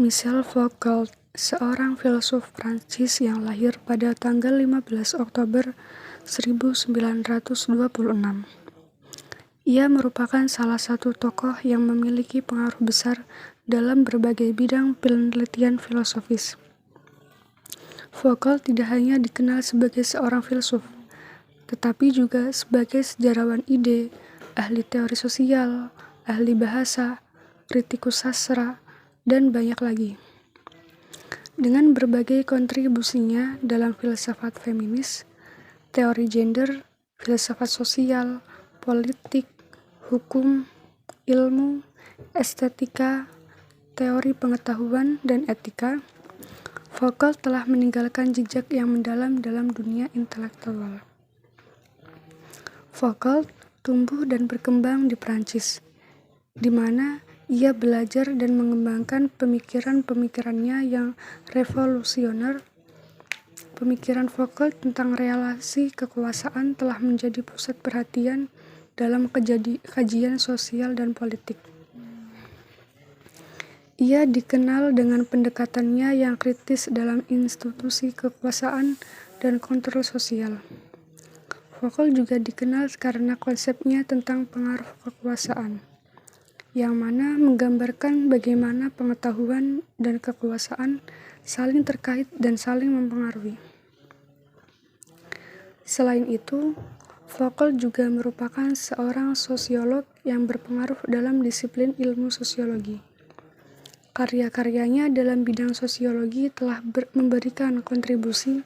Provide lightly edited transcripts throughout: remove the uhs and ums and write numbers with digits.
Michel Foucault, seorang filsuf Prancis yang lahir pada tanggal 15 Oktober 1926. Ia merupakan salah satu tokoh yang memiliki pengaruh besar dalam berbagai bidang penelitian filosofis. Foucault tidak hanya dikenal sebagai seorang filsuf, tetapi juga sebagai sejarawan ide, ahli teori sosial, ahli bahasa, kritikus sastra, dan banyak lagi. Dengan berbagai kontribusinya dalam filsafat feminis, teori gender, filsafat sosial, politik, hukum, ilmu, estetika, teori pengetahuan, dan etika, Foucault telah meninggalkan jejak yang mendalam dalam dunia intelektual. Foucault tumbuh dan berkembang di Prancis, di mana ia belajar dan mengembangkan pemikiran-pemikirannya yang revolusioner. Pemikiran Foucault tentang relasi kekuasaan telah menjadi pusat perhatian dalam kajian sosial dan politik. Ia dikenal dengan pendekatannya yang kritis dalam institusi kekuasaan dan kontrol sosial. Foucault juga dikenal karena konsepnya tentang pengaruh kekuasaan, yang mana menggambarkan bagaimana pengetahuan dan kekuasaan saling terkait dan saling mempengaruhi. Selain itu, Foucault juga merupakan seorang sosiolog yang berpengaruh dalam disiplin ilmu sosiologi. Karya-karyanya dalam bidang sosiologi telah memberikan kontribusi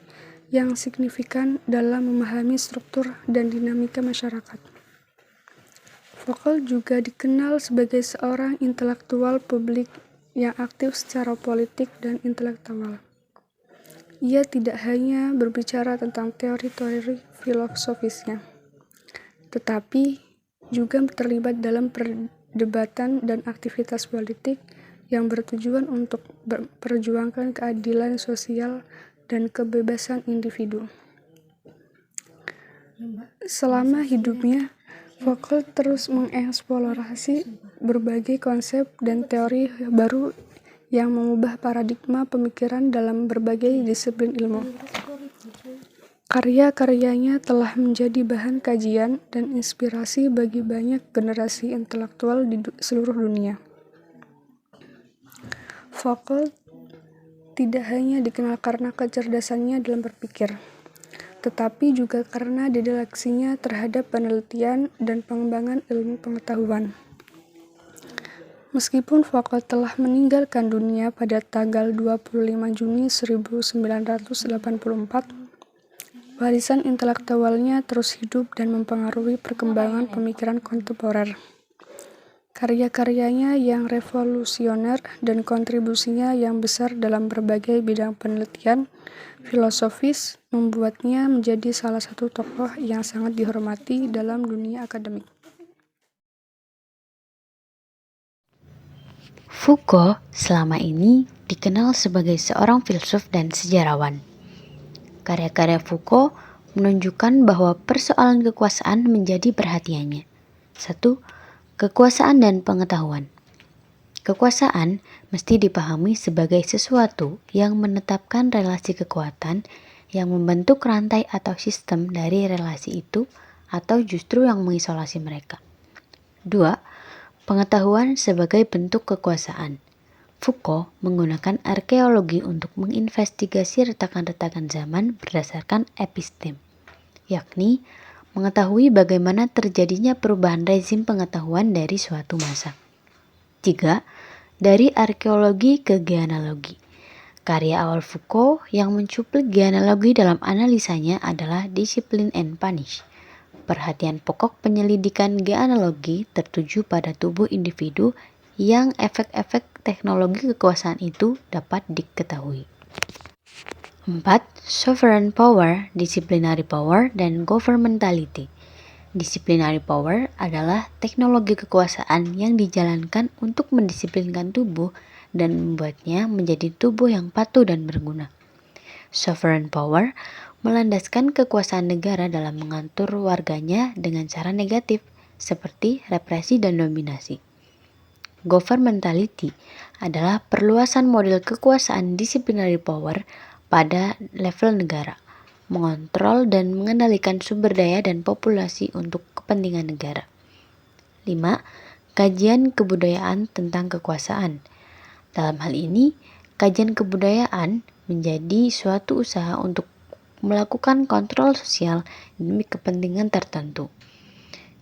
yang signifikan dalam memahami struktur dan dinamika masyarakat. Foucault juga dikenal sebagai seorang intelektual publik yang aktif secara politik dan intelektual. Ia tidak hanya berbicara tentang teori-teori filosofisnya, tetapi juga terlibat dalam perdebatan dan aktivitas politik yang bertujuan untuk memperjuangkan keadilan sosial dan kebebasan individu. Selama hidupnya, Foucault terus mengeksplorasi berbagai konsep dan teori baru yang mengubah paradigma pemikiran dalam berbagai disiplin ilmu. Karya-karyanya telah menjadi bahan kajian dan inspirasi bagi banyak generasi intelektual di seluruh dunia. Foucault tidak hanya dikenal karena kecerdasannya dalam berpikir, tetapi juga karena dedikasinya terhadap penelitian dan pengembangan ilmu pengetahuan. Meskipun Foucault telah meninggalkan dunia pada tanggal 25 Juni 1984, warisan intelektualnya terus hidup dan mempengaruhi perkembangan pemikiran kontemporer. Karya-karyanya yang revolusioner dan kontribusinya yang besar dalam berbagai bidang penelitian filosofis membuatnya menjadi salah satu tokoh yang sangat dihormati dalam dunia akademik. Foucault selama ini dikenal sebagai seorang filsuf dan sejarawan. Karya-karya Foucault menunjukkan bahwa persoalan kekuasaan menjadi perhatiannya. 1. Kekuasaan dan pengetahuan. Kekuasaan mesti dipahami sebagai sesuatu yang menetapkan relasi kekuatan yang membentuk rantai atau sistem dari relasi itu atau justru yang mengisolasi mereka. 2. Pengetahuan sebagai bentuk kekuasaan. Foucault menggunakan arkeologi untuk menginvestigasi retakan-retakan zaman berdasarkan episteme, yakni mengetahui bagaimana terjadinya perubahan rezim pengetahuan dari suatu masa. 3. Dari arkeologi ke genealogi. Karya awal Foucault yang mencuplik genealogi dalam analisanya adalah Discipline and Punish. Perhatian pokok penyelidikan genealogi tertuju pada tubuh individu yang efek-efek teknologi kekuasaan itu dapat diketahui. 4. Sovereign power, disciplinary power, dan governmentality. Disciplinary power adalah teknologi kekuasaan yang dijalankan untuk mendisiplinkan tubuh dan membuatnya menjadi tubuh yang patuh dan berguna. Sovereign power melandaskan kekuasaan negara dalam mengatur warganya dengan cara negatif, seperti represi dan dominasi. governmentality adalah perluasan model kekuasaan disciplinary power pada level negara, mengontrol dan mengendalikan sumber daya dan populasi untuk kepentingan negara. 5. Kajian kebudayaan tentang kekuasaan. Dalam hal ini, kajian kebudayaan menjadi suatu usaha untuk melakukan kontrol sosial demi kepentingan tertentu,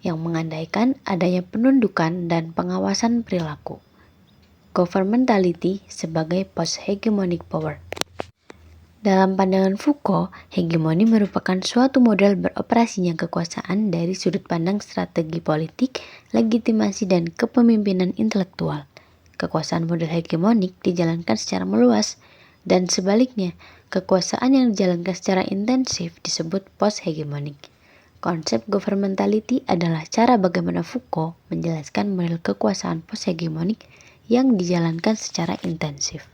yang mengandaikan adanya penundukan dan pengawasan perilaku. Governmentality sebagai post-hegemonic power. Dalam pandangan Foucault, hegemoni merupakan suatu model beroperasinya kekuasaan dari sudut pandang strategi politik, legitimasi, dan kepemimpinan intelektual. Kekuasaan model hegemonik dijalankan secara meluas, dan sebaliknya, kekuasaan yang dijalankan secara intensif disebut post-hegemonik. Konsep governmentality adalah cara bagaimana Foucault menjelaskan model kekuasaan post-hegemonik yang dijalankan secara intensif.